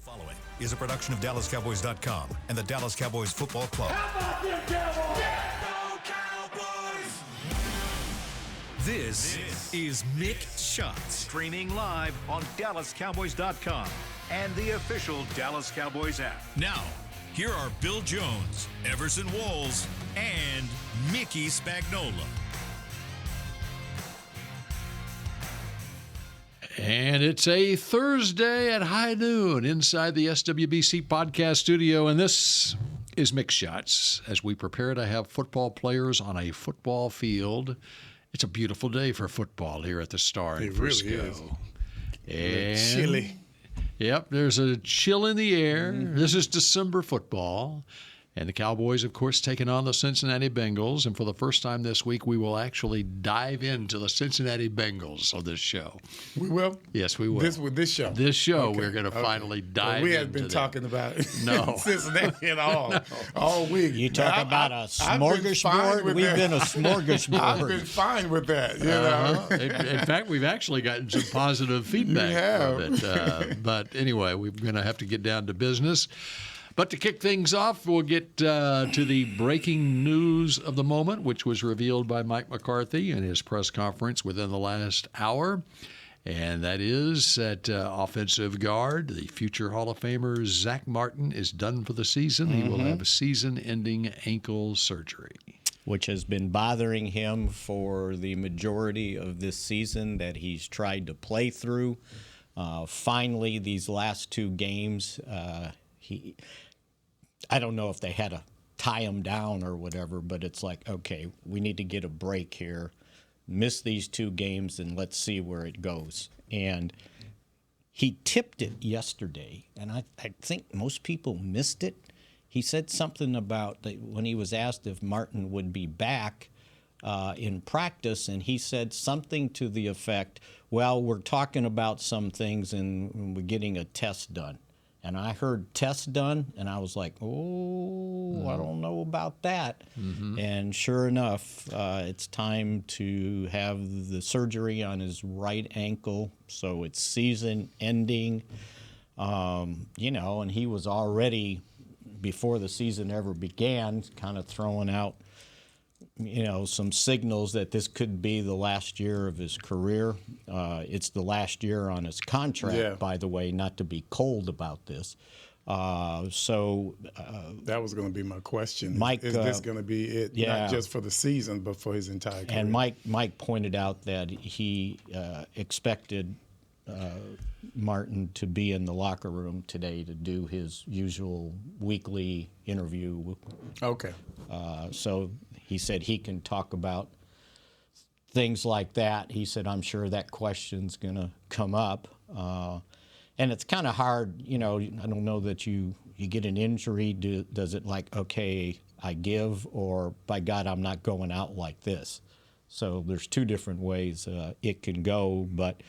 Following is a production of DallasCowboys.com and the Dallas Cowboys Football Club. How about them Cowboys? Yeah, go Cowboys! This is Mick Shots, streaming live on DallasCowboys.com and the official Dallas Cowboys app. Now, here are Bill Jones, Everson Walls, and Mickey Spagnola. And it's a Thursday at high noon inside the SWBC podcast studio, and this is Mick Shots as we prepare to have football players on a football field. It's a beautiful day for football here at the Star in Frisco. Really is. And chilly. Yep, there's a chill in the air. This is December football. And the Cowboys, of course, taking on the Cincinnati Bengals. And for the first time this week, we will actually dive into the Cincinnati Bengals on this show. We will? Yes, we will. This show? This show, Okay, we're going to finally dive we into haven't been talking about No. Cincinnati at all, all week. You talk about a I've been fine smorgasbord? with We've that. been a smorgasbord. I've been fine with that, you know. In fact, we've actually gotten some positive feedback from it. But anyway, we're going to have to get down to business. But to kick things off, we'll get to the breaking news of the moment, which was revealed by Mike McCarthy in his press conference within the last hour. And that is that offensive guard, the future Hall of Famer Zack Martin, is done for the season. He will have a season-ending ankle surgery. Which has been bothering him for the majority of this season that he's tried to play through. Finally, these last two games, I don't know if they had to tie him down or whatever, but it's like, okay, we need to get a break here, miss these two games, and let's see where it goes. And he tipped it yesterday, and I think most people missed it. He said something about that when he was asked if Martin would be back in practice, and he said something to the effect, well, we're talking about some things and we're getting a test done. And I heard test done, and I was like, I don't know about that. And sure enough, it's time to have the surgery on his right ankle, so it's season ending. And he was already, before the season ever began, kind of throwing out, some signals that this could be the last year of his career. It's the last year on his contract, by the way, not to be cold about this. That was going to be my question. Mike, is this going to be it, not just for the season, but for his entire career? And Mike pointed out that he expected Martin to be in the locker room today to do his usual weekly interview. Okay. So he said he can talk about things like that. He said, I'm sure that question's going to come up. And it's kind of hard, I don't know that you get an injury. Does it like, okay, I give, or by God, I'm not going out like this. So there's two different ways it can go. But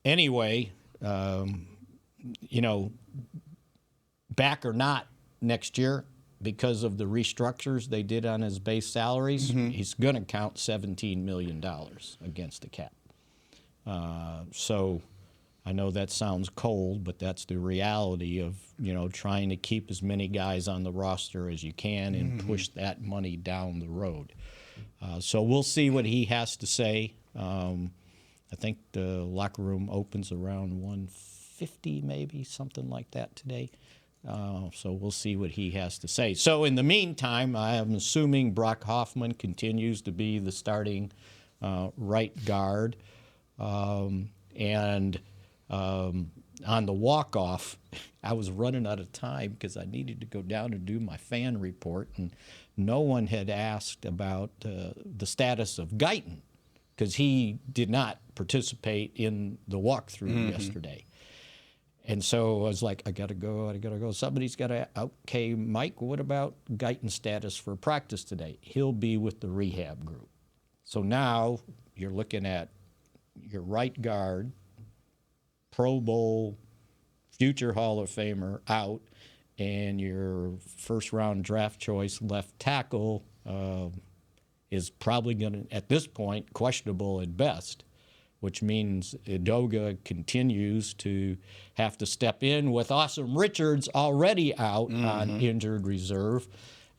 anyway, back or not next year, because of the restructures they did on his base salaries, he's going to count $17 million against the cap. So I know that sounds cold, but that's the reality of, trying to keep as many guys on the roster as you can and push that money down the road. So we'll see what he has to say. I think the locker room opens around 1:50, maybe, something like that today. So we'll see what he has to say. So in the meantime, I am assuming Brock Hoffman continues to be the starting right guard. And on the walk-off, I was running out of time because I needed to go down and do my fan report, and no one had asked about the status of Guyton because he did not participate in the walkthrough yesterday. And so I was like, I got to go. Somebody's got to, okay, Mike, what about Guyton's status for practice today? He'll be with the rehab group. So now you're looking at your right guard, Pro Bowl, future Hall of Famer out, and your first-round draft choice left tackle is probably going to, at this point, questionable at best. which means Edoga continues to have to step in with Awesome Richards already out on injured reserve.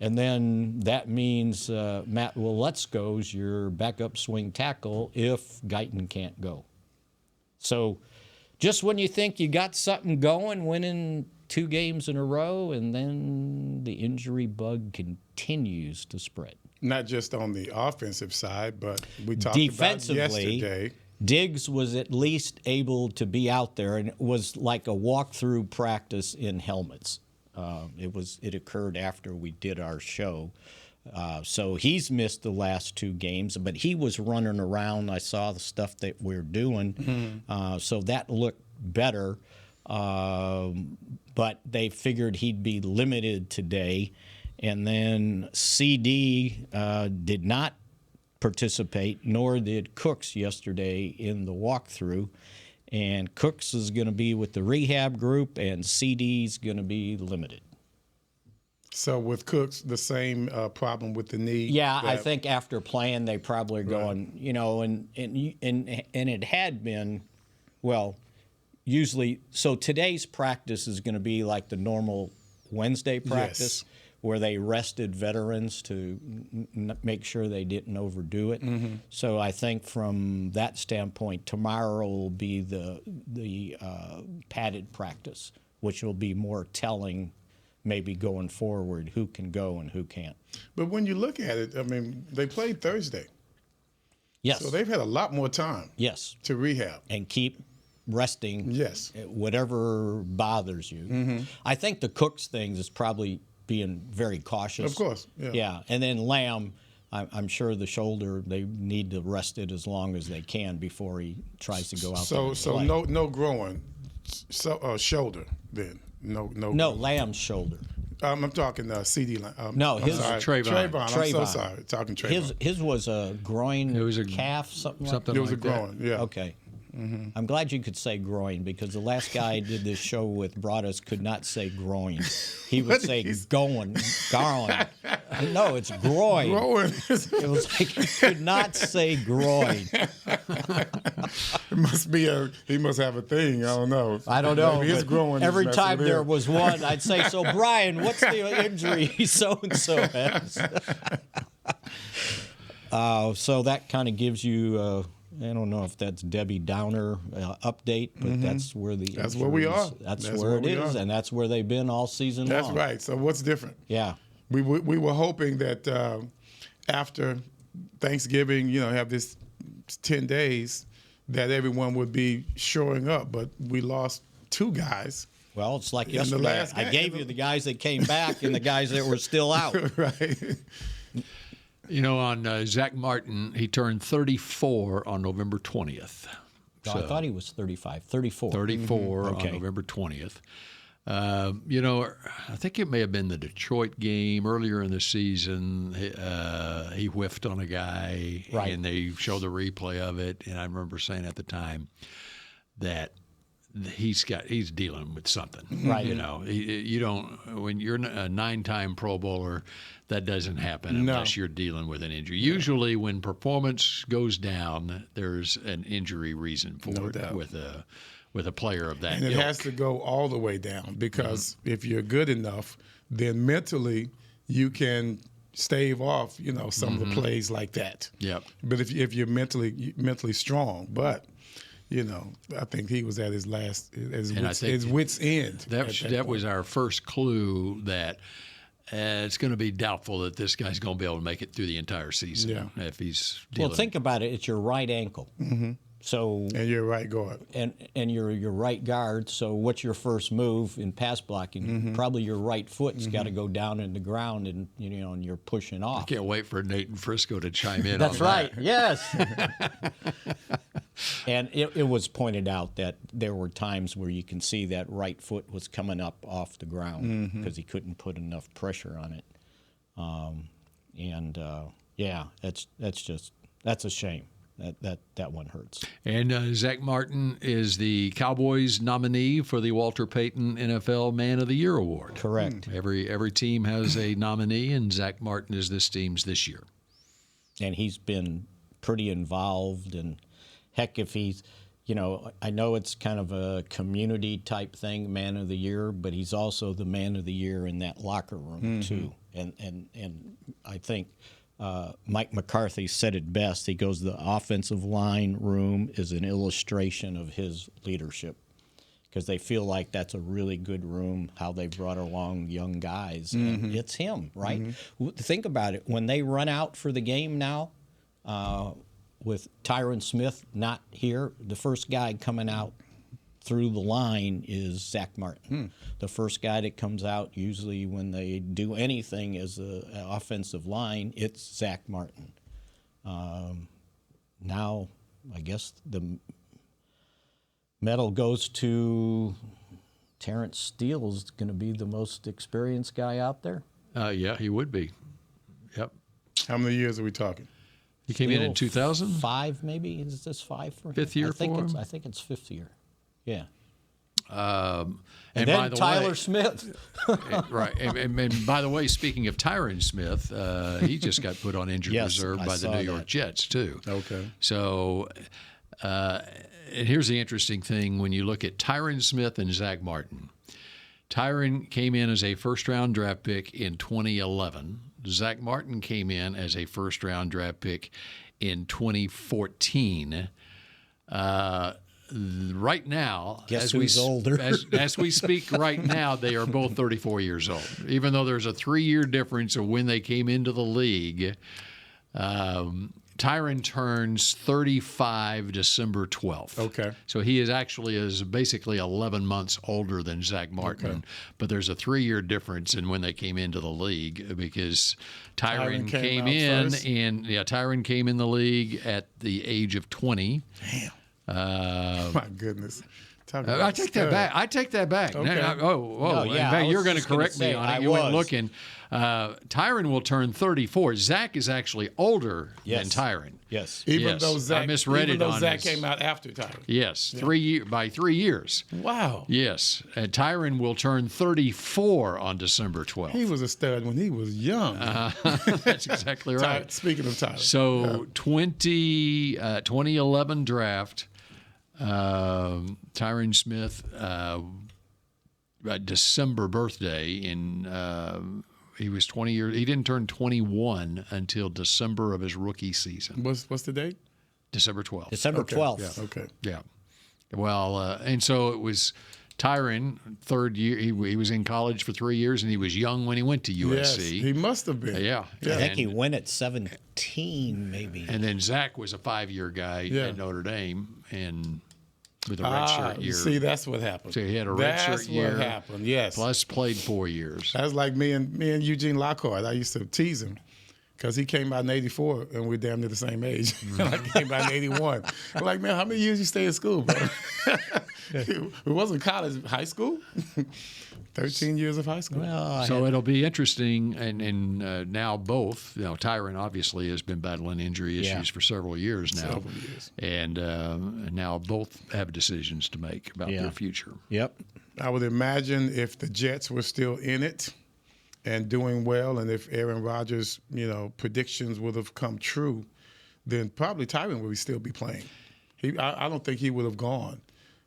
And then that means Matt Waletzko's your backup swing tackle if Guyton can't go. So just when you think you got something going, winning 2 games in a row, and then the injury bug continues to spread. Not just on the offensive side, but we talked about yesterday. Diggs was at least able to be out there, and it was like a walkthrough practice in helmets. It occurred after we did our show. So he's missed the last 2 games, but he was running around. I saw the stuff that we're doing. So that looked better. But they figured he'd be limited today. And then CD did not participate, nor did Cooks yesterday in the walkthrough. And Cooks is going to be with the rehab group, and CD's going to be limited. So with Cooks, the same problem with the knee? Yeah, I think after playing, they probably are going, and it had been, well, usually, so today's practice is going to be like the normal Wednesday practice, where they rested veterans to make sure they didn't overdo it. So I think from that standpoint, tomorrow will be the padded practice, which will be more telling maybe going forward who can go and who can't. But when you look at it, I mean, they played Thursday. Yes. So they've had a lot more time to rehab. And keep resting whatever bothers you. I think the Cooks thing is probably being very cautious. Of course, yeah. And then Lamb, I'm sure the shoulder, they need to rest it as long as they can before he tries to go out there and play. no groin, shoulder then. No, Lamb's shoulder. I'm talking CD. Trayvon. I'm so sorry. Talking Trayvon. His was a groin, calf, something like that. It was a groin, yeah. Okay. I'm glad you could say groin, because the last guy I did this show with brought us could not say groin. He would say garland. No, it's groin. It was like he could not say groin. It must be he must have a thing. I don't know. I don't know. His groin every time there was one, I'd say, so Brian, what's the injury so-and-so has? So that kind of gives you... I don't know if that's Debbie Downer update, but that's where that's where we are. That's where it is, and that's where they've been all season long. That's right. So what's different? Yeah. We were hoping that after Thanksgiving, have this 10 days, that everyone would be shoring up, but we lost 2 guys. Well, it's like yesterday. I gave you the guys that came back and the guys that were still out. Right. On Zack Martin, he turned 34 on November 20th. So, I thought he was 35. 34. 34 on November 20th. I think it may have been the Detroit game earlier in the season. He whiffed on a guy, and they showed the replay of it. And I remember saying at the time that he's dealing with something. Right. You don't, when you're a 9-time Pro Bowler, that doesn't happen unless you're dealing with an injury. Usually when performance goes down, there's an injury reason for it with a player of that And it has to go all the way down, because if you're good enough, then mentally you can stave off, some of the plays like that. Yep. But if you're mentally strong, but I think he was at his wit's end. That was our first clue that it's going to be doubtful that this guy's going to be able to make it through the entire season if he's dealing. Well, think about it. It's your right ankle. So and your right guard. And your right guard. So what's your first move in pass blocking? Probably your right foot's got to go down in the ground, and and you're pushing off. I can't wait for Nate and Frisco to chime in. That's on right. That. Yes. And it was pointed out that there were times where you can see that right foot was coming up off the ground because he couldn't put enough pressure on it. That's a shame. That one hurts. And Zack Martin is the Cowboys nominee for the Walter Payton NFL Man of the Year Award. Correct. Every team has a nominee, and Zack Martin is this team's this year. And he's been pretty involved, and Heck, if he's, I know it's kind of a community type thing, man of the year, but he's also the man of the year in that locker room too. And I think Mike McCarthy said it best. He goes, the offensive line room is an illustration of his leadership, because they feel like that's a really good room, how they brought along young guys. And it's him, right? Think about it. When they run out for the game now, with Tyron Smith not here, the first guy coming out through the line is Zack Martin. The first guy that comes out usually when they do anything as an offensive line, it's Zack Martin. Now, I guess the medal goes to Terrence Steele, is going to be the most experienced guy out there. Yeah, he would be. Yep. How many years are we talking? He came in 2000? 5, maybe? Is this 5 for him? Fifth year for him? I think it's 5th year. Yeah. And then by the Tyler way, Smith. right. And by the way, speaking of Tyron Smith, he just got put on injured reserve by the New York Jets, too. Okay. So and here's the interesting thing when you look at Tyron Smith and Zack Martin. Tyron came in as a first-round draft pick in 2011. Zack Martin came in as a first-round draft pick in 2014. Right now, Guess who's older? as we speak right now, they are both 34 years old. Even though there's a 3-year difference of when they came into the league, Tyron turns 35 December 12th. Okay. So he is basically 11 months older than Zack Martin, but there's a 3-year difference in when they came into the league, because Tyron came in first. Tyron came in the league at the age of 20. Damn. My goodness. I take that back. Okay. No, yeah, you're going to correct me on it. You went looking. Tyron will turn 34. Zach is actually older than Tyron. Yes. Even though Zach came out after Tyron. Yes, by 3 years. Wow. Yes. And Tyron will turn 34 on December 12th. He was a stud when he was young. That's exactly right. Speaking of Tyron. So 2011 draft, Tyron Smith, December birthday he was 20 years. He didn't turn 21 until December of his rookie season. What's the date? December 12th. December 12th. Yeah. Okay. Yeah. Well, and so it was Tyron, 3rd year. He was in college for 3 years, and he was young when he went to USC. Yes, he must have been. Yeah. I think he went at 17, maybe. And then Zach was a 5-year guy at Notre Dame, and with a redshirt year. See, that's what happened. So he had a redshirt year. That's what happened. Yes. Plus played 4 years. That's like me and Eugene Lockhart. I used to tease him because he came out in '84 and we're damn near the same age. I came out in '81. I'm like, man, how many years you stay in school, bro? It wasn't college, high school. 13 years of high school. Well, so it'll be interesting, and now both, Tyron obviously has been battling injury issues for several years now. And now both have decisions to make about their future. Yep. I would imagine if the Jets were still in it and doing well, and if Aaron Rodgers' predictions would have come true, then probably Tyron would still be playing. I don't think he would have gone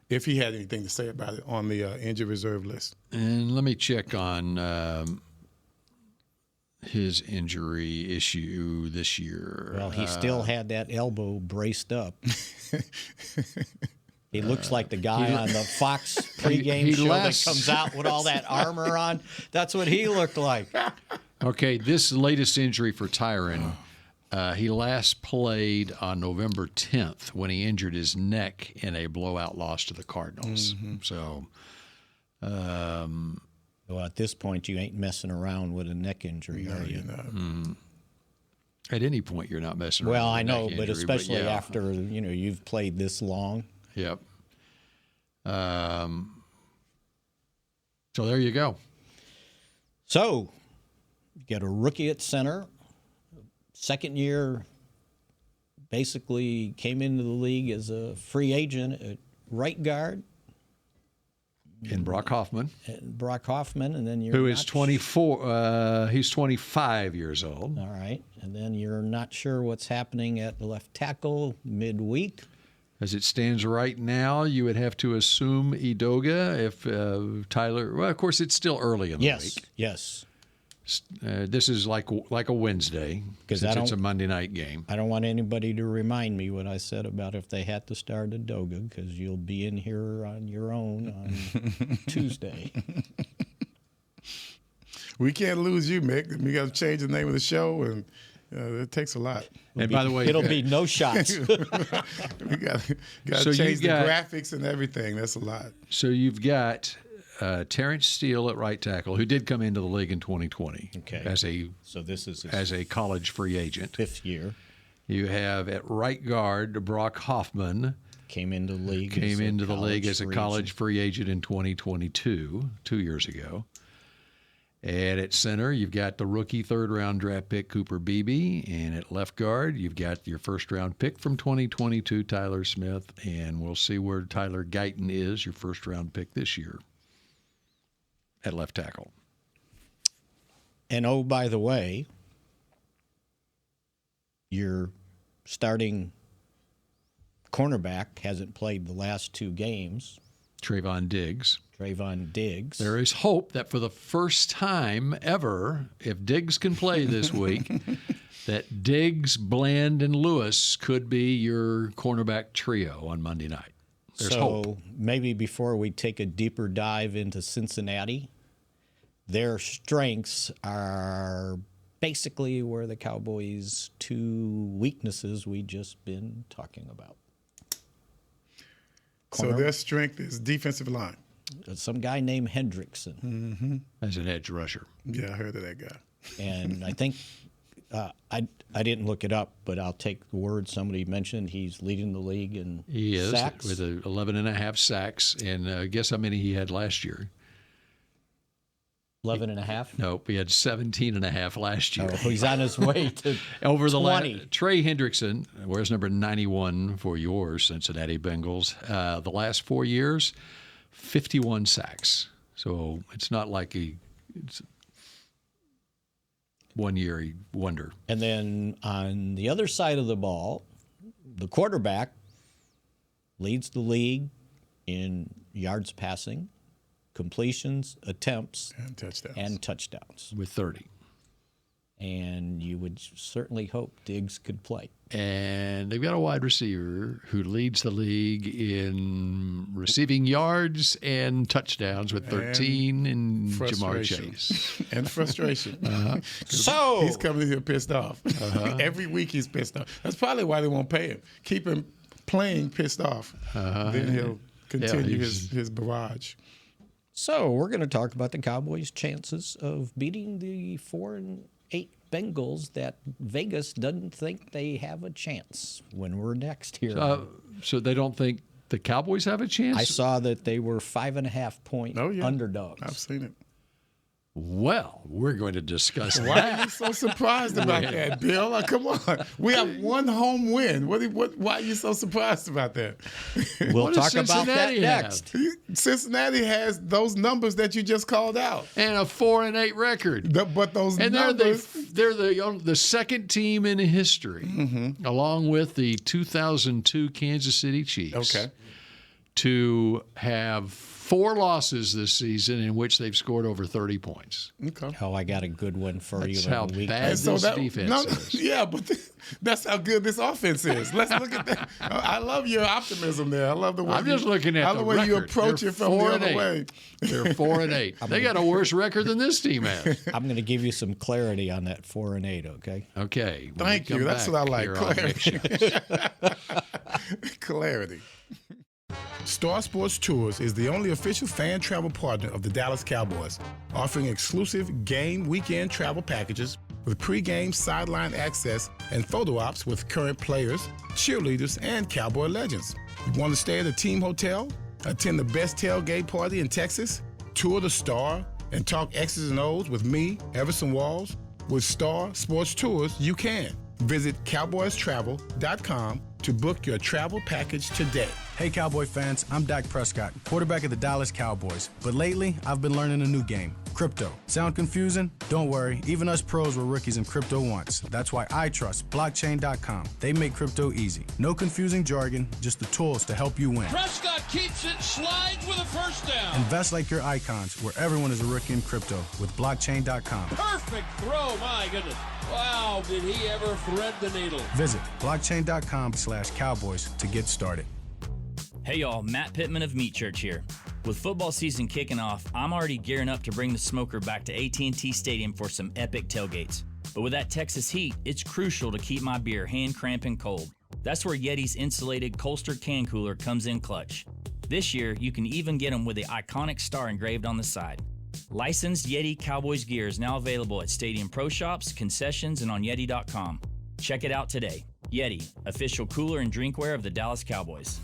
if he had anything to say about it on the injured reserve list. And let me check on his injury issue this year. Well, he still had that elbow braced up. He looks like the guy on the Fox pregame show that comes out with all that armor on. That's what he looked like. Okay, this latest injury for Tyron, he last played on November 10th when he injured his neck in a blowout loss to the Cardinals. So, well, at this point, you ain't messing around with a neck injury, are you? At any point, you're not messing around. Well, with I a know, neck but injury, especially after you've played this long. Yep. So there you go. So, you get a rookie at center. Second year, basically came into the league as a free agent at right guard. And Brock Hoffman. And then you're who is 24. He's 25 years old. All right. And then you're not sure what's happening at the left tackle midweek. As it stands right now, you would have to assume Edoga if Tyler. Well, of course, it's still early in the week. Yes. This is like a Wednesday because it's a Monday night game. I don't want anybody to remind me what I said about if they had to start Edoga, because you'll be in here on your own on Tuesday. We can't lose you, Mick. We got to change the name of the show, and it takes a lot. And by the way, it'll be no shots. We got to change the graphics and everything. That's a lot. So you've got Terrence Steele at right tackle, who did come into the league in 2020 as a college free agent. 5th year. You have at right guard Brock Hoffman. Came into the league as a college free agent in 2022, 2 years ago. And at center, you've got the rookie third-round draft pick Cooper Beebe. And at left guard, you've got your first-round pick from 2022, Tyler Smith. And we'll see where Tyler Guyton is, your first-round pick this year, at left tackle. And, oh, by the way, your starting cornerback hasn't played the last 2 games. Trayvon Diggs. There is hope that for the first time ever, if Diggs can play this week, that Diggs, Bland, and Lewis could be your cornerback trio on Monday night. There's hope. Maybe before we take a deeper dive into Cincinnati, their strengths are basically where the Cowboys' 2 weaknesses we just been talking about. So their strength is defensive line. Some guy named Hendrickson. As an edge rusher. Yeah, I heard of that guy. And I think I didn't look it up, but I'll take the word somebody mentioned. He's leading the league in sacks. With 11.5 sacks. And guess how many he had last year? 11.5? Nope, he had 17.5 last year. Oh, he's on his way to over the 20. Trey Hendrickson wears number 91 for your Cincinnati Bengals. The last 4 years, 51 sacks. So it's not like it's 1 year wonder. And then on the other side of the ball, the quarterback leads the league in yards passing, completions, attempts, and touchdowns. With 30. And you would certainly hope Diggs could play. And they've got a wide receiver who leads the league in receiving yards and touchdowns with 13 and Jamar Chase. And frustration. So he's coming in here pissed off. Every week he's pissed off. That's probably why they won't pay him. Keep him playing pissed off. Then he'll continue his barrage. So we're going to talk about the Cowboys' chances of beating the 4-8 Bengals that Vegas doesn't think they have a chance when we're next here. So they don't think the Cowboys have a chance? I saw that they were 5.5-point underdogs. I've seen it. Well, we're going to discuss that. Why are you so surprised about that, Bill? Come on. We have 1 home win. Why are you so surprised about that? We'll talk about that next. Cincinnati has those numbers that you just called out. And a 4-8 record. But those numbers. They're the second team in history, along with the 2002 Kansas City Chiefs, to have 4 losses this season in which they've scored over 30 points. Okay. Oh, I got a good one for you. That's how bad this defense is. Yeah, but that's how good this offense is. Let's look at that. I love your optimism there. I love the way I'm just looking at the way you approach it from the other way. They're 4-8. They got a worse record than this team has. I'm going to give you some clarity on that 4-8. Okay. Okay. Thank you. That's what I like. Clarity. Clarity. Star Sports Tours is the only official fan travel partner of the Dallas Cowboys, offering exclusive game weekend travel packages with pre-game sideline access and photo ops with current players, cheerleaders, and Cowboy legends. You want to stay at a team hotel, attend the best tailgate party in Texas, tour the Star, and talk X's and O's with me, Everson Walls? With Star Sports Tours, you can. Visit cowboystravel.com to book your travel package today. Hey Cowboy fans, I'm Dak Prescott, quarterback of the Dallas Cowboys. But lately, I've been learning a new game, Crypto. Sound confusing? Don't worry. Even us pros were rookies in crypto once. That's why I trust blockchain.com. They make crypto easy. No confusing jargon, just the tools to help you win. Prescott keeps it, slides with a first down. Invest like your icons, where everyone is a rookie in crypto with blockchain.com. Perfect throw, my goodness. Wow, did he ever thread the needle. Visit blockchain.com/Cowboys to get started. Hey y'all, Matt Pittman of Meat Church here. With football season kicking off, I'm already gearing up to bring the smoker back to AT&T Stadium for some epic tailgates. But with that Texas heat, it's crucial to keep my beer hand cramping cold. That's where Yeti's insulated Colster can cooler comes in clutch. This year, you can even get them with the iconic star engraved on the side. Licensed Yeti Cowboys gear is now available at Stadium Pro Shops, concessions, and on Yeti.com. Check it out today. Yeti, official cooler and drinkware of the Dallas Cowboys.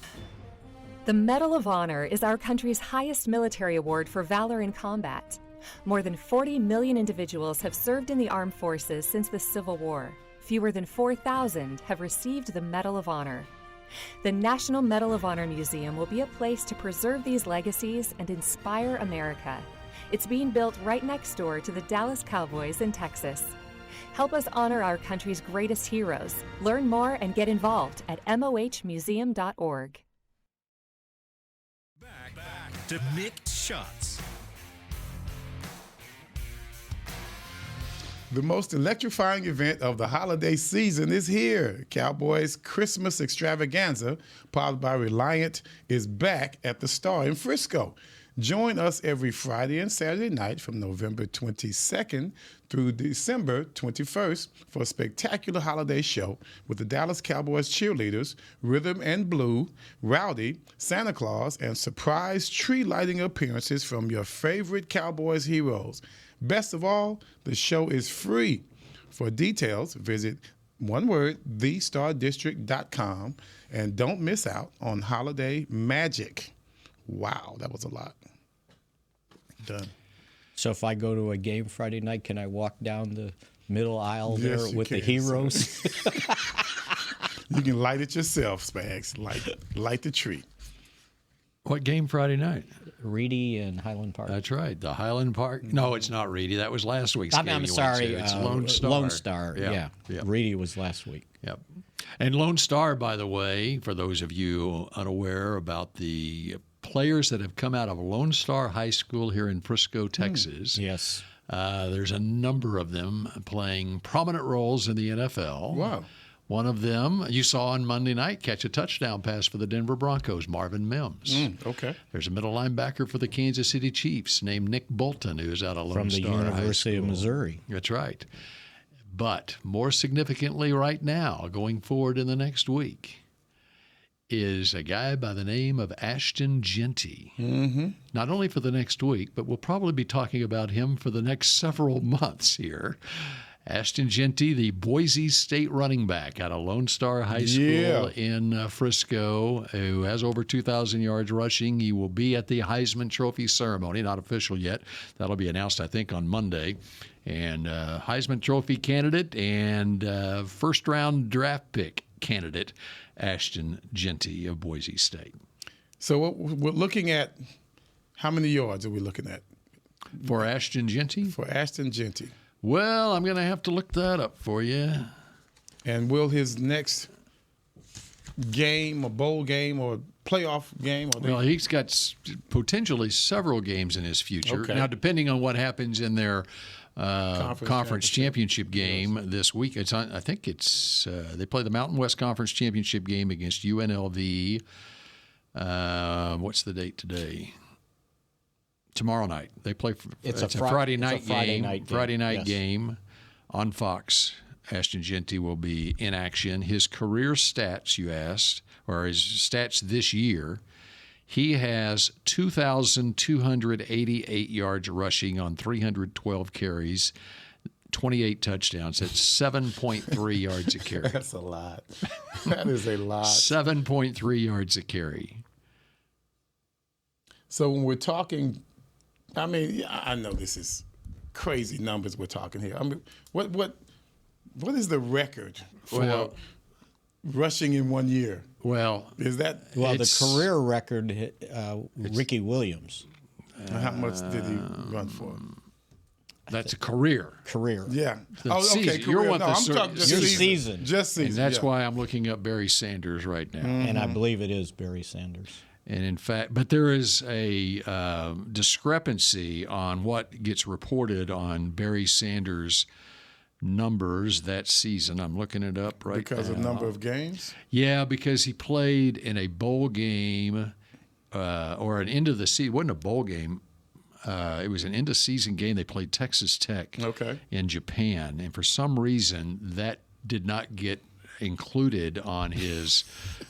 The Medal of Honor is our country's highest military award for valor in combat. More than 40 million individuals have served in the armed forces since the Civil War. Fewer than 4,000 have received the Medal of Honor. The National Medal of Honor Museum will be a place to preserve these legacies and inspire America. It's being built right next door to the Dallas Cowboys in Texas. Help us honor our country's greatest heroes. Learn more and get involved at mohmuseum.org. Back to Mick Shots. The most electrifying event of the holiday season is here. Cowboys Christmas Extravaganza, powered by Reliant, is back at the Star in Frisco. Join us every Friday and Saturday night from November 22nd through December 21st for a spectacular holiday show with the Dallas Cowboys cheerleaders, Rhythm and Blue, Rowdy, Santa Claus, and surprise tree lighting appearances from your favorite Cowboys heroes. Best of all, the show is free. For details, visit one word, thestardistrict.com, and don't miss out on holiday magic. Wow, that was a lot. Done. So if I go to a game Friday night, can I walk down the middle aisle there with the heroes? You can light it yourself, Spags. Light the tree. What game Friday night? Reedy and Highland Park. That's right. The Highland Park. No, it's not Reedy. That was last week's game. I'm sorry. It's Lone Star. Lone Star, yeah. Reedy was last week. Yep. And Lone Star, by the way, for those of you unaware about the players that have come out of Lone Star High School here in Frisco, Texas. Yes. There's a number of them playing prominent roles in the NFL. Wow. One of them you saw on Monday night catch a touchdown pass for the Denver Broncos, Marvin Mims. Okay. There's a middle linebacker for the Kansas City Chiefs named Nick Bolton, who's out of Lone Star High School. From the University of Missouri. That's right. But more significantly right now, going forward in the next week, is a guy by the name of Ashton Jeanty. Mm-hmm. Not only for the next week, but we'll probably be talking about him for the next several months here. Ashton Jeanty, the Boise State running back out of Lone Star High School in Frisco, who has over 2,000 yards rushing. He will be at the Heisman Trophy ceremony, not official yet. That'll be announced, I think, on Monday. And Heisman Trophy candidate and first-round draft pick candidate, Ashton Jeanty of Boise State. So we're looking at, how many yards are we looking at? For Ashton Jeanty? For Ashton Jeanty. Well, I'm going to have to look that up for you. And will his next game, a bowl game or playoff game? Well, he's got potentially several games in his future. Okay. Now, depending on what happens in their conference championship game this week, it's on, I think it's they play the Mountain West Conference Championship game against UNLV. What's the date today? Tomorrow night. They play. It's a Friday night game. Friday night game on Fox. Ashton Jeanty will be in action. His career stats, you asked, or his stats this year, he has 2,288 yards rushing on 312 carries, 28 touchdowns. That's 7.3 yards a carry. That's a lot. That is a lot. 7.3 yards a carry. So when we're talking, I mean, I know this is crazy numbers we're talking here. I mean, what is the record for rushing in 1 year? Well, is that the career record? Ricky Williams. How much did he run for? That's a career. Yeah. The Oh, okay. season. Career. I'm talking just your season. season. Just season. And that's yeah. why I'm looking up Barry Sanders right now. And I believe it is Barry Sanders. And in fact, but there is a discrepancy on what gets reported on Barry Sanders' numbers that season. I'm looking it up right now. Because of number of games? Yeah, because he played in a bowl game or an end of the season. It wasn't a bowl game. It was an end of season game. They played Texas Tech in Japan. And for some reason, that did not get included on his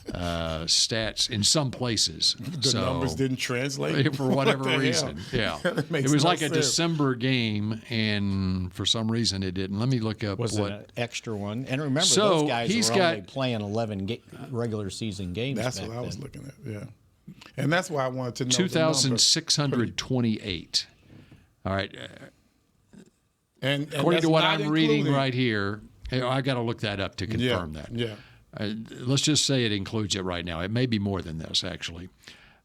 stats in some places. The numbers didn't translate? For whatever reason. Yeah. Makes It was no like a sense. December game, and for some reason it didn't. Let me look up Was what. it an extra one? And remember, So, those guys he's were got- only playing 11 regular season games That's back what I was then. looking at, yeah. And that's why I wanted to know 2,628. All right. And According that's to what not I'm reading including- right here, I got to look that up to confirm that. Yeah. Let's just say it includes it right now. It may be more than this, actually.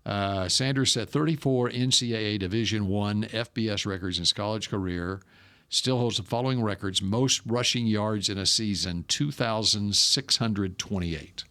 Sanders set 34 NCAA Division I FBS records in his college career. Still holds the following records: most rushing yards in a season, 2,628.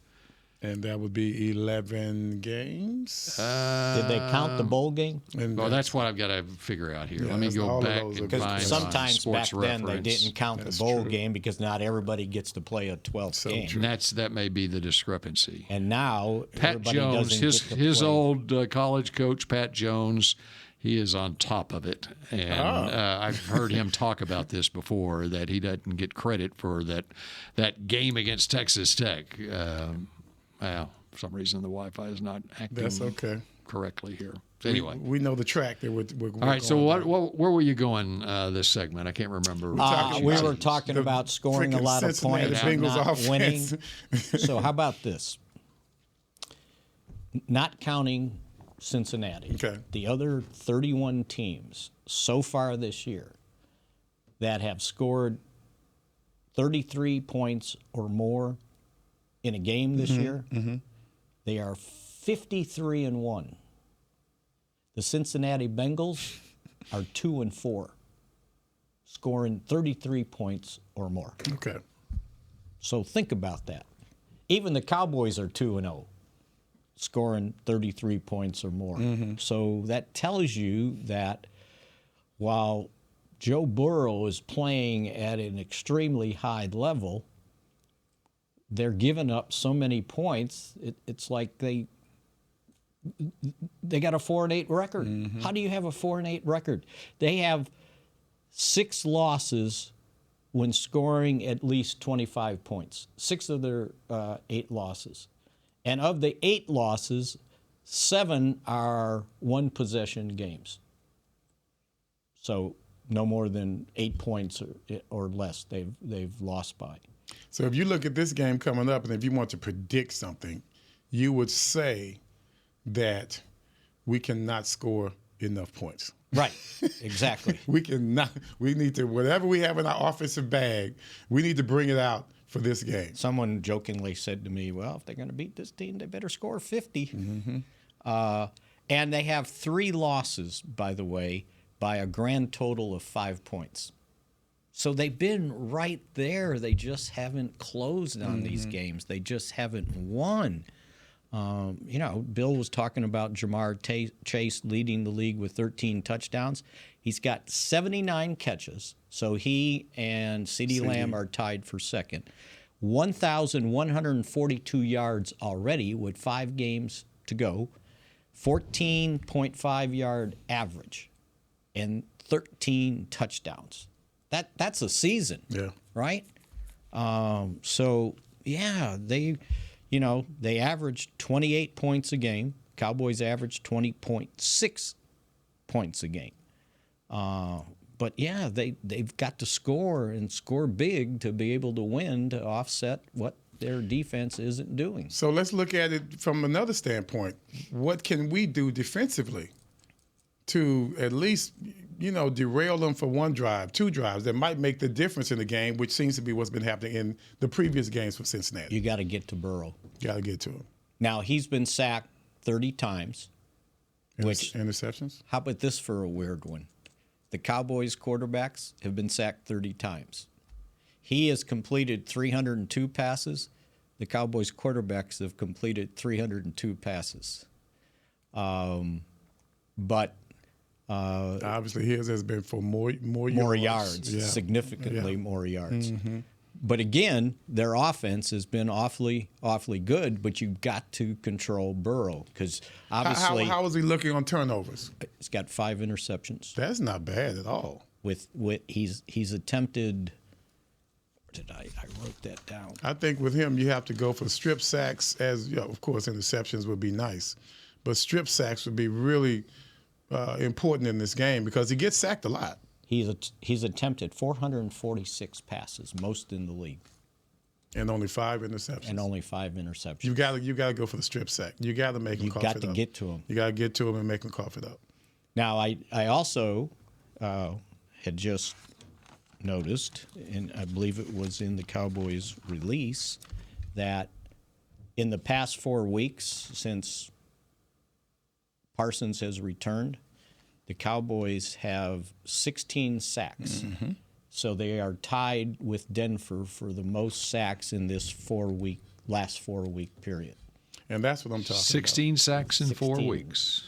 And that would be 11 games? Did they count the bowl game? And Well, that's what I've got to figure out here. Yeah, Let me that's go all of back those and are- find Because on sometimes back Sports then they Reference. didn't count That's the bowl true. game because not everybody gets to play a 12th So game. true. And that may be the discrepancy. And now Pat everybody Jones, doesn't his get to his play. old college coach, Pat Jones, he is on top of it. And I've heard him talk about this before, that he doesn't get credit for that game against Texas Tech. Well, for some reason the Wi-Fi is not acting That's okay. correctly here. Anyway. We know the track that we're All right, so going where were you going this segment? I can't remember. We were talking about scoring a freaking lot of Cincinnati points, Bengals not offense. winning. So how about this? Not counting Cincinnati, Okay. the other 31 teams so far this year that have scored 33 points or more in a game this year, they are 53-1. The Cincinnati Bengals are 2-4, scoring 33 points or more. Okay. So think about that. Even the Cowboys are 2-0, scoring 33 points or more. So that tells you that while Joe Burrow is playing at an extremely high level, they're giving up so many points. It's like they got a 4-8 record. How do you have a 4-8 record? They have 6 losses when scoring at least 25 points. 6 of their 8 losses. And of the 8 losses, 7 are one-possession games. So no more than 8 points or less they've lost by. So if you look at this game coming up, and if you want to predict something, you would say that we cannot score enough points. Right, exactly. We need to, whatever we have in our offensive bag, we need to bring it out for this game. Someone jokingly said to me, well, if they're going to beat this team, they better score 50. And they have 3 losses, by the way, by a grand total of 5 points. So they've been right there. They just haven't closed on these games. They just haven't won. Bill was talking about Jamar Chase leading the league with 13 touchdowns. He's got 79 catches, so he and CeeDee Lamb are tied for second. 1,142 yards already with 5 games to go. 14.5 yard average and 13 touchdowns. That's a season, right? So yeah, they averaged 28 points a game. Cowboys averaged 20.6 points a game. But yeah, they've got to score and score big to be able to win, to offset what their defense isn't doing. So let's look at it from another standpoint. What can we do defensively to at least, derail them for 1 drive, 2 drives that might make the difference in the game, which seems to be what's been happening in the previous games for Cincinnati? You got to get to Burrow. Got to get to him. Now, he's been sacked 30 times. Which interceptions? How about this for a weird one? The Cowboys quarterbacks have been sacked 30 times. He has completed 302 passes. The Cowboys quarterbacks have completed 302 passes. But obviously his has been for more yards, yeah. significantly yeah. more yards. Mm-hmm. But again, their offense has been awfully good. But you've got to control Burrow because obviously, how is he looking on turnovers? He's got 5 interceptions. That's not bad at all. With he's attempted. Where did I wrote that down? I think with him, you have to go for strip sacks. As you know, of course, interceptions would be nice, but strip sacks would be really important in this game because he gets sacked a lot. He's attempted 446 passes, most in the league, and only 5 interceptions. You got to go for the strip sack. You got to make him cough it up. You got to get to him. You got to get to him and make him cough it up. Now, I also had just noticed, and I believe it was in the Cowboys release, that in the past 4 weeks since Parsons has returned, the Cowboys have 16 sacks. Mm-hmm. So they are tied with Denver for the most sacks in this last 4 week period. And that's what I'm talking 16 about. Sacks in 4 weeks.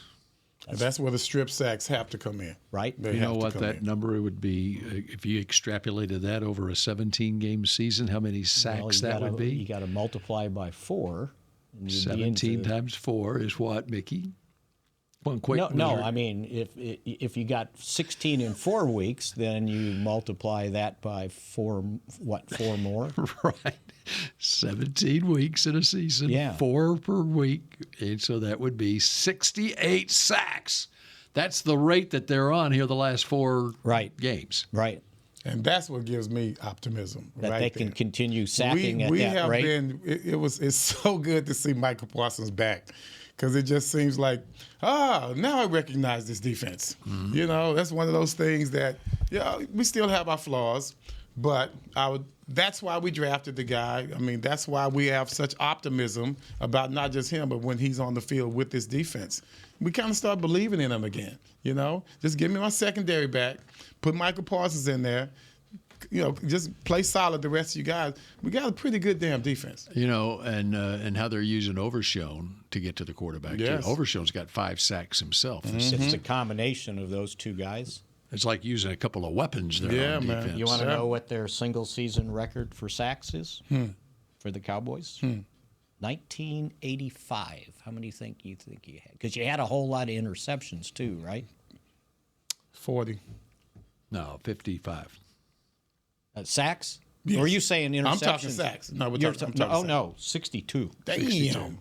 That's where the strip sacks have to come in. Right. You know what that number would be if you extrapolated that over a 17-game season, how many sacks that would be? You got to multiply by 4. 17 times 4 is what, Mickey? One quick No, I mean, if you got 16 in 4 weeks, then you multiply that by 4 more? Right. 17 weeks in a season, yeah. 4 per week. And so that would be 68 sacks. That's the rate that they're on here the last 4 games. Right. And that's what gives me optimism. That they can continue sacking at that rate. It's so good to see Michael Parsons back. Because it just seems like, now I recognize this defense. Mm-hmm. You know, that's one of those things that, we still have our flaws, but that's why we drafted the guy. I mean, that's why we have such optimism about not just him, but when he's on the field with this defense. We kind of start believing in him again, you know? Just give me my secondary back, put Michael Parsons in there, just play solid the rest of you guys. We got a pretty good damn defense. And how they're using Overshown to get to the quarterback. Yes. Too. Overshown's got 5 sacks himself. Mm-hmm. It's a combination of those 2 guys. It's like using a couple of weapons there on defense. You want to know what their single-season record for sacks is for the Cowboys? 1985. How many think you had? Because you had a whole lot of interceptions too, right? 40. No, 55. Sacks? Yes. Or are you saying interceptions? I'm talking sacks. No, we're talking sacks. No, 62. Damn. 62.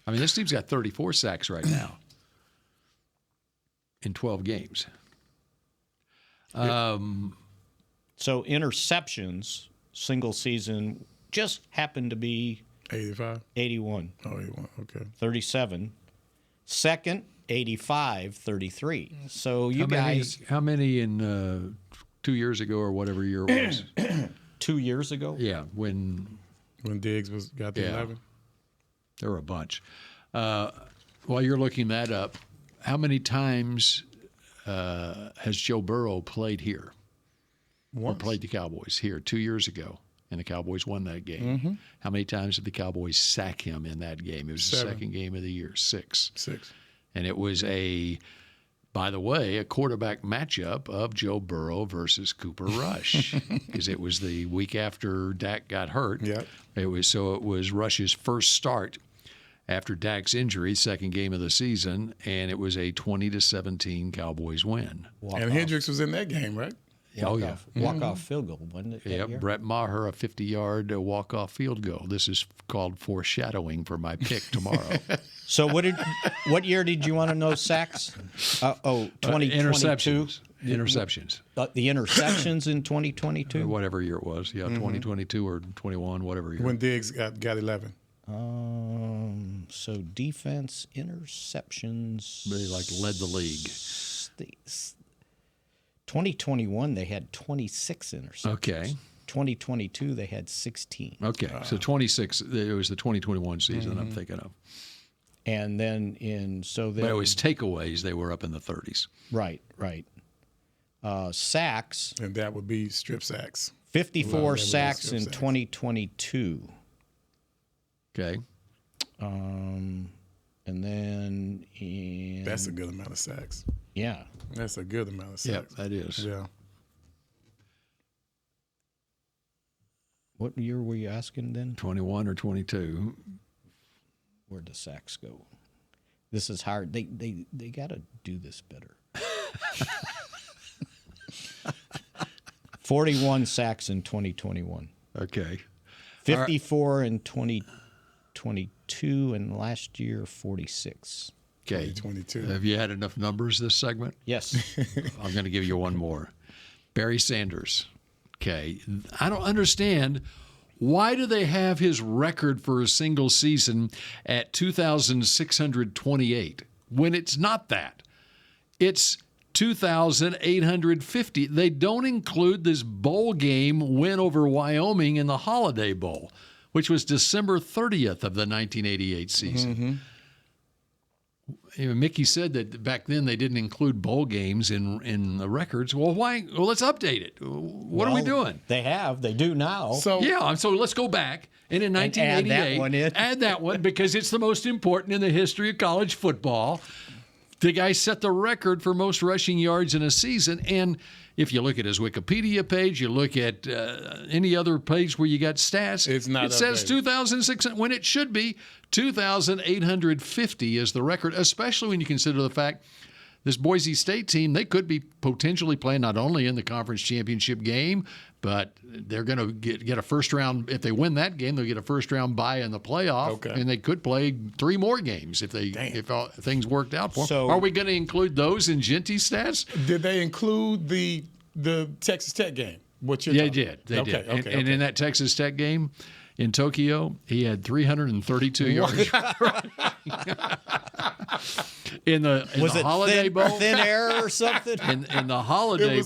I mean, this team's got 34 sacks right now in 12 games. So interceptions, single season, just happened to be 85? 81. Oh, 81, okay. 37. Second, 85, 33. So How many in 2 years ago or whatever year it was? 2 years ago? Yeah, when Diggs got the 11? There were a bunch. While you're looking that up, how many times has Joe Burrow played here? Once. Or played the Cowboys here 2 years ago, and the Cowboys won that game. Mm-hmm. How many times did the Cowboys sack him in that game? It was 7. the second game of the year, 6. 6. And it was by the way, a quarterback matchup of Joe Burrow versus Cooper Rush, because it was the week after Dak got hurt. Yep. It was Rush's first start after Dak's injury, second game of the season, and it was a 20-17 Cowboys win. And Hendricks was in that game, right? Walk-off field goal, wasn't it? Yep, Brett Maher, a 50-yard walk-off field goal. This is called foreshadowing for my pick tomorrow. So what year did you want to know sacks? 2022? Interceptions. The interceptions in 2022? Or whatever year it was. Yeah, 2022 or 21, whatever year. When Diggs got 11. So defense, interceptions. They led the league. 2021, they had 26 interceptions. Okay. 2022, they had 16. Okay, so 26. It was the 2021 season I'm thinking of. And then But it was takeaways. They were up in the 30s. Right. Sacks. And that would be strip sacks. 54 sacks in 2022. Okay. And then that's a good amount of sacks. Yeah. That's a good amount of sacks. Yeah, that is. Yeah. What year were you asking then? 21 or 22. Where'd the sacks go? This is hard. They got to do this better. 41 sacks in 2021. Okay. 54 in 2022, and last year 46. Okay. 2022. Have you had enough numbers this segment? Yes. I'm going to give you one more. Barry Sanders. Okay. I don't understand. Why do they have his record for a single season at 2,628 when it's not that? It's 2,850. They don't include this bowl game win over Wyoming in the Holiday Bowl, which was December 30th of the 1988 season. Mm-hmm. You know, Mickey said that back then they didn't include bowl games in the records. Well, why? Well, let's update it. What are we doing? They do now. So let's go back. And in 1988, add that one because it's the most important in the history of college football. The guy set the record for most rushing yards in a season. And if you look at his Wikipedia page, you look at any other page where you got stats, it says 2,600 when it should be 2,850 is the record, especially when you consider the fact this Boise State team, they could be potentially playing not only in the conference championship game, but they're going to get a first round. If they win that game, they'll get a first round bye in the playoff, and they could play 3 more games if things worked out for them. So, are we going to include those in Genty's stats? Did they include the Texas Tech game? They did. And in that Texas Tech game in Tokyo, he had 332 yards. In the Holiday Bowl, thin air or something. In the Holiday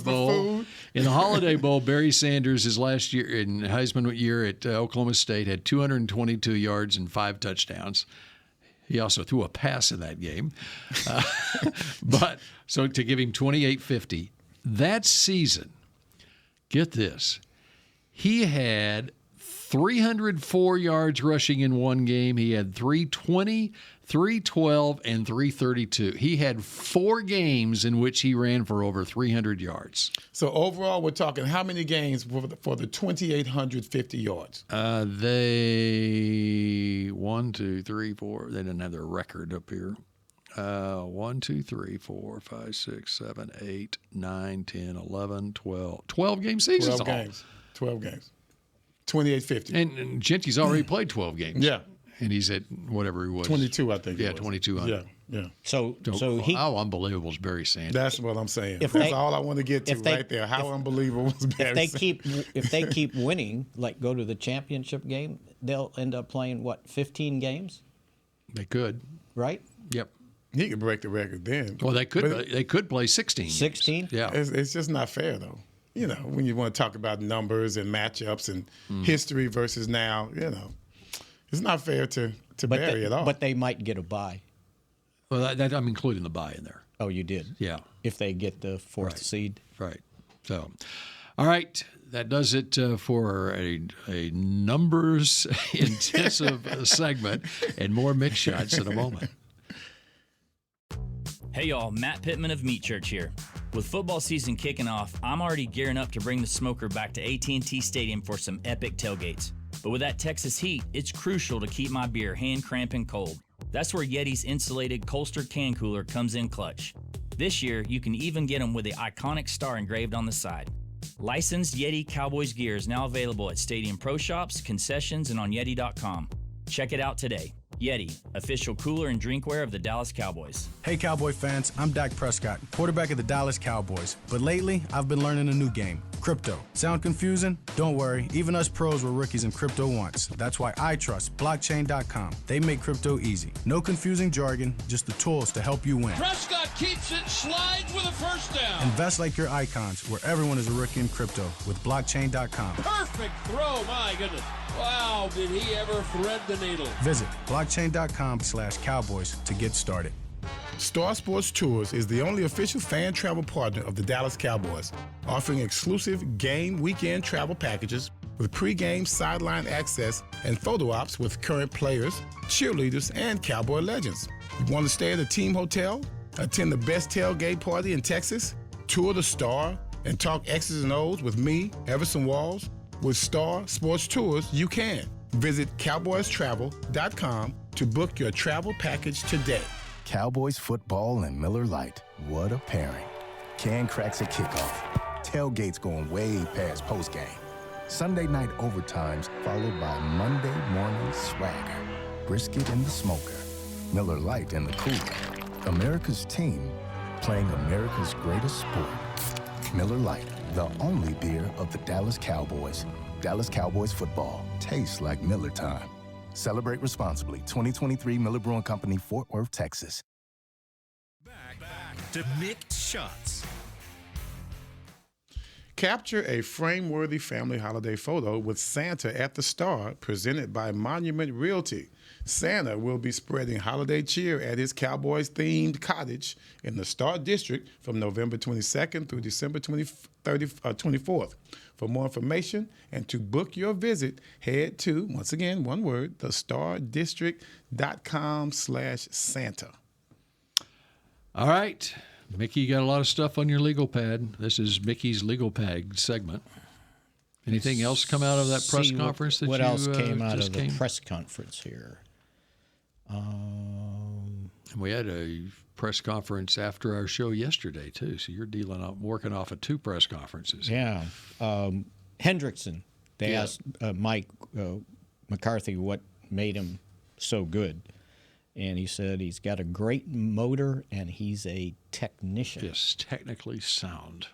Bowl, Barry Sanders his last year in Heisman year at Oklahoma State had 222 yards and 5 touchdowns. He also threw a pass in that game, but so to give him 2,850 that season. Get this, he had 304 yards rushing in one game. He had 320, 312, and 332. He had 4 games in which he ran for over 300 yards. So overall, we're talking how many games for the 2,850 yards? They 1, 2, 3, 4. They didn't have their record up here. 1, 2, 3, 4, 5, 6, 7, 8, 9, 10, 11, 12. 12 game seasons. 12 games. 2,850. And Genty's already played 12 games. Yeah. And he's at whatever he was. 22, I think. Yeah, 2,200. Yeah. So how unbelievable is Barry Sanders? That's what I'm saying. That's all I want to get to right there. How unbelievable was Barry Sanders? If they keep winning, like go to the championship game, they'll end up playing 15 games? They could. Right? Yep. He could break the record then. Well, they could play 16. 16? Yeah. It's just not fair though. You know, when you want to talk about numbers and matchups and history versus now, you know, it's not fair to Barry at all. But they might get a bye. Well, that I'm including the bye in there. Oh, you did? Yeah. If they get the 4th seed. Right. So, all right. That does it for a numbers intensive segment, and more Mick shots in a moment. Hey y'all, Matt Pittman of Meat Church here. With football season kicking off, I'm already gearing up to bring the smoker back to AT&T Stadium for some epic tailgates. But with that Texas heat, it's crucial to keep my beer hand cramping cold. That's where Yeti's insulated Colster can cooler comes in clutch. This year, you can even get them with the iconic star engraved on the side. Licensed Yeti Cowboys gear is now available at Stadium Pro Shops, concessions, and on Yeti.com. Check it out today. Yeti, official cooler and drinkware of the Dallas Cowboys. Hey Cowboy fans, I'm Dak Prescott, quarterback of the Dallas Cowboys. But lately, I've been learning a new game, Crypto. Sound confusing? Don't worry. Even us pros were rookies in crypto once. That's why I trust blockchain.com. They make crypto easy. No confusing jargon, just the tools to help you win. Prescott keeps it, slides with a first down. Invest like your icons, where everyone is a rookie in crypto with blockchain.com. Perfect throw, my goodness. Wow, did he ever thread the needle. Visit blockchain.com/Cowboys to get started. Star Sports Tours is the only official fan travel partner of the Dallas Cowboys, offering exclusive game weekend travel packages with pre-game sideline access and photo ops with current players, cheerleaders, and Cowboy legends. You want to stay at a team hotel, attend the best tailgate party in Texas, tour the Star, and talk X's and O's with me, Everson Walls? With Star Sports Tours, you can. Visit cowboystravel.com to book your travel package today. Cowboys football and Miller Lite. What a pairing. Can cracks at kickoff. Tailgates going way past postgame. Sunday night overtimes followed by Monday morning swagger. Brisket in the smoker. Miller Lite in the cooler. America's team playing America's greatest sport. Miller Lite, the only beer of the Dallas Cowboys. Dallas Cowboys football tastes like Miller time. Celebrate responsibly. 2023 Miller Brewing Company, Fort Worth, Texas. Back to Mick Shots. Capture a frame-worthy family holiday photo with Santa at the Star, presented by Monument Realty. Santa will be spreading holiday cheer at his Cowboys-themed cottage in the Star District from November 22nd through December 24th. For more information and to book your visit, head to, once again, one word, thestardistrict.com/Santa. All right. Mickey, you got a lot of stuff on your legal pad. This is Mickey's legal pad segment. Anything else come out of that press conference? What else came out of the press conference here? We had a press conference after our show yesterday, too. So you're working off of two press conferences. Yeah. Hendrickson, they asked Mike McCarthy what made him so good. And he said he's got a great motor and he's a technician. Yes, technically sound.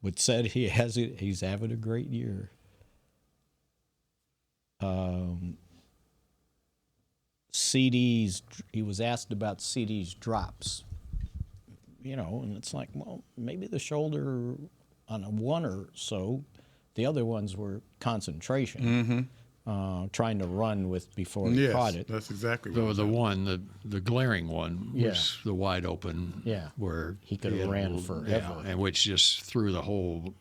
Would said he's having a great year. CDs, he was asked about CD's drops. And it's like, well, maybe the shoulder on a one or so. The other ones were concentration. Mm-hmm. Trying to run with before he caught it. That's exactly right. The glaring one was the wide open where he could have ran forever. And which just threw the whole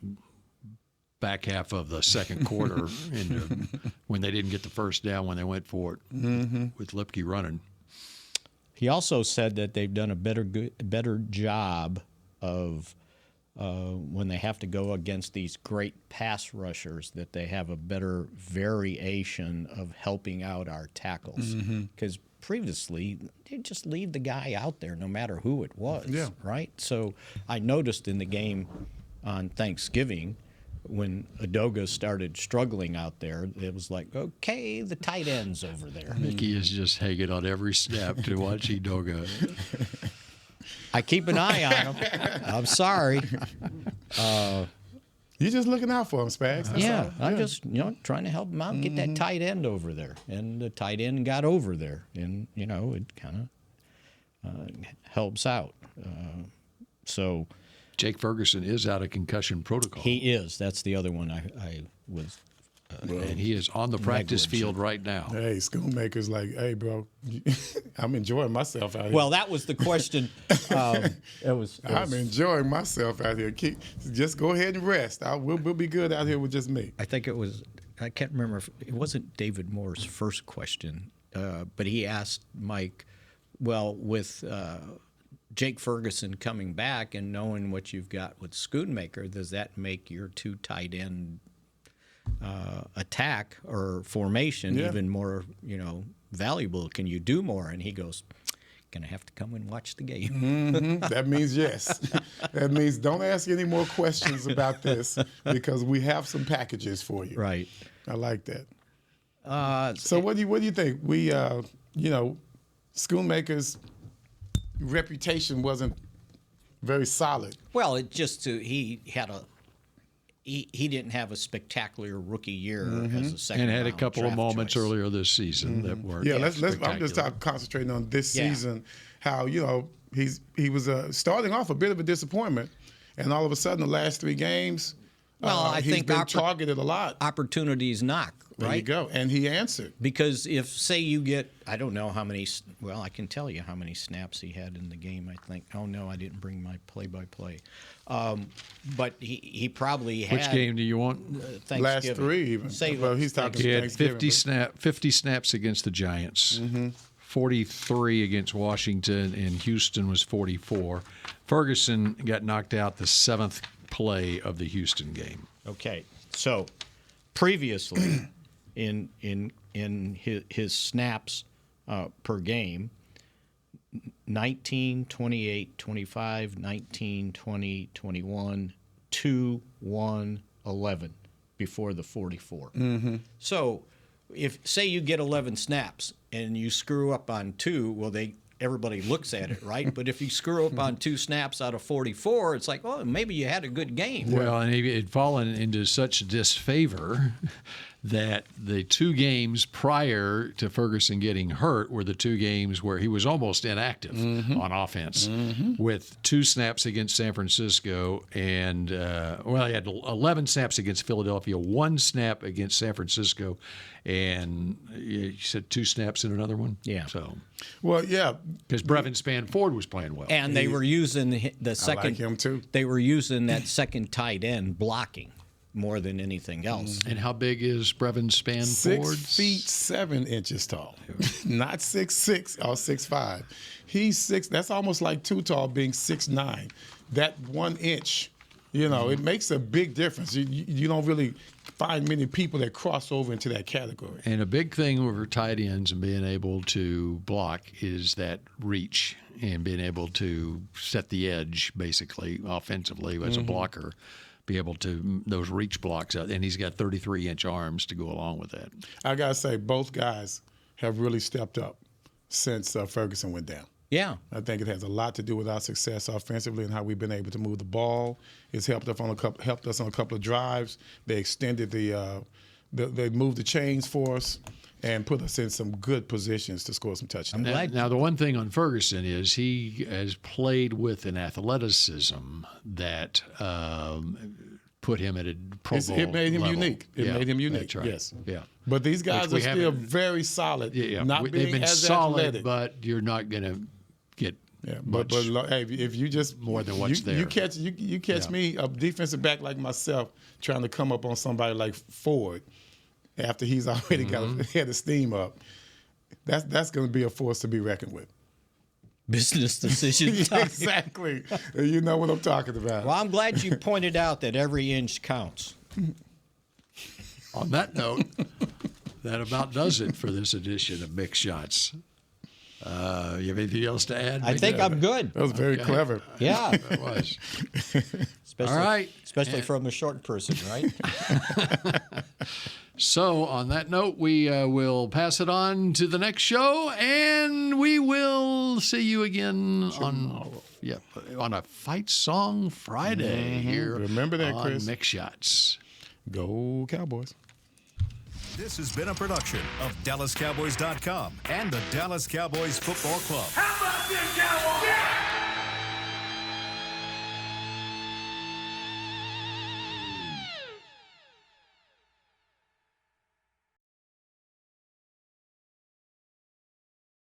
back half of the second quarter into when they didn't get the first down when they went for it with Lipke running. He also said that they've done a better job of when they have to go against these great pass rushers, that they have a better variation of helping out our tackles. Because previously, they'd just leave the guy out there no matter who it was, right? So I noticed in the game on Thanksgiving, when Udoga started struggling out there, it was like, okay, the tight end's over there. Mickey is just hanging on every snap to watch Udoga. I keep an eye on him. I'm sorry. You're just looking out for him, Spags. I'm just trying to help him out, get that tight end over there. And the tight end got over there. And, it kind of helps out. So Jake Ferguson is out of concussion protocol. He is. That's the other one I was. And he is on the practice field right now. Hey, Schoonmaker's like, hey, bro, I'm enjoying myself out here. Well, that was the question. I'm enjoying myself out here. Just go ahead and rest. We'll be good out here with just me. I think it was, I can't remember, it wasn't David Moore's first question, but he asked Mike, well, with Jake Ferguson coming back and knowing what you've got with Schoonmaker, does that make your two tight end attack or formation even more, valuable? Can you do more? And he goes, gonna have to come and watch the game. That means yes. That means don't ask any more questions about this because we have some packages for you. Right. I like that. So what do you think? We Schoonmaker's reputation wasn't very solid. Well, it just he didn't have a spectacular rookie year as a second And had a round couple of draft moments choice. earlier this season that weren't. Yeah, I'm spectacular. just concentrating on this season. How he was starting off a bit of a disappointment, and all of a sudden the last 3 games, I he's think been targeted a lot. Opportunities knock. Right? There you go, and he answered. Because if, say, you get, I don't know how many, well, I can tell you how many snaps he had in the game, I think. Oh, no, I didn't bring my play-by-play. But he probably had. Which game do you want? Thanksgiving. Last 3 even. Well, he's talking He had Thanksgiving. 50 snaps against the Giants. 43 against Washington, and Houston was 44. Ferguson got knocked out the 7th play of the Houston game. Okay, so previously in his snaps per game, 19, 28, 25, 19, 20, 21, 2, 1, 11 before the 44. So if, say, you get 11 snaps and you screw up on 2, well, everybody looks at it, right? But if you screw up on 2 snaps out of 44, it's like, oh, maybe you had a good game. Well, and he had fallen into such disfavor that the 2 games prior to Ferguson getting hurt were the 2 games where he was almost inactive on offense, with 2 snaps against San Francisco and, he had 11 snaps against Philadelphia, 1 snap against San Francisco, and you said 2 snaps in another one? Yeah. So, well, yeah. Because Brevin Spanford was playing well. And they were using the second. I like him too. They were using that second tight end blocking more than anything else. And how big is Brevin Spanford? 6 feet 7 inches tall, not 6'6" or 6'5". He's 6. That's almost like too tall, being 6'9". That 1 inch, it makes a big difference. You don't really find many people that cross over into that category. And a big thing over tight ends and being able to block is that reach and being able to set the edge, basically, offensively as a blocker. Be able to, those reach blocks out, and he's got 33-inch arms to go along with that. I got to say, both guys have really stepped up since Ferguson went down. Yeah. I think it has a lot to do with our success offensively and how we've been able to move the ball. It's helped us on a couple of drives. They extended they moved the chains for us and put us in some good positions to score some touchdowns. Now, the one thing on Ferguson is he has played with an athleticism that put him at a Pro Bowl It made him level. unique. It made him unique, That's right. yes. Yeah. But these guys are Which we still haven't- very solid, not They've being been as solid, athletic. but you're not going to get but hey, if you just more than what's there. You catch me, a defensive back like myself, trying to come up on somebody like Ford after he's already had the steam up. That's going to be a force to be reckoned with. Business decision time. Exactly. You know what I'm talking about. Well, I'm glad you pointed out that every inch counts. On that note, that about does it for this edition of Mick Shots. You have anything else to add? I think I'm good. That was very clever. Yeah. It was. Especially, All right. Especially from a short person, right? So, on that note, we will pass it on to the next show, and we will see you again on a Fight Song Friday here. Remember that, on Chris. Mick Shots. Go Cowboys. This has been a production of DallasCowboys.com and the Dallas Cowboys Football Club. How about this, Cowboys?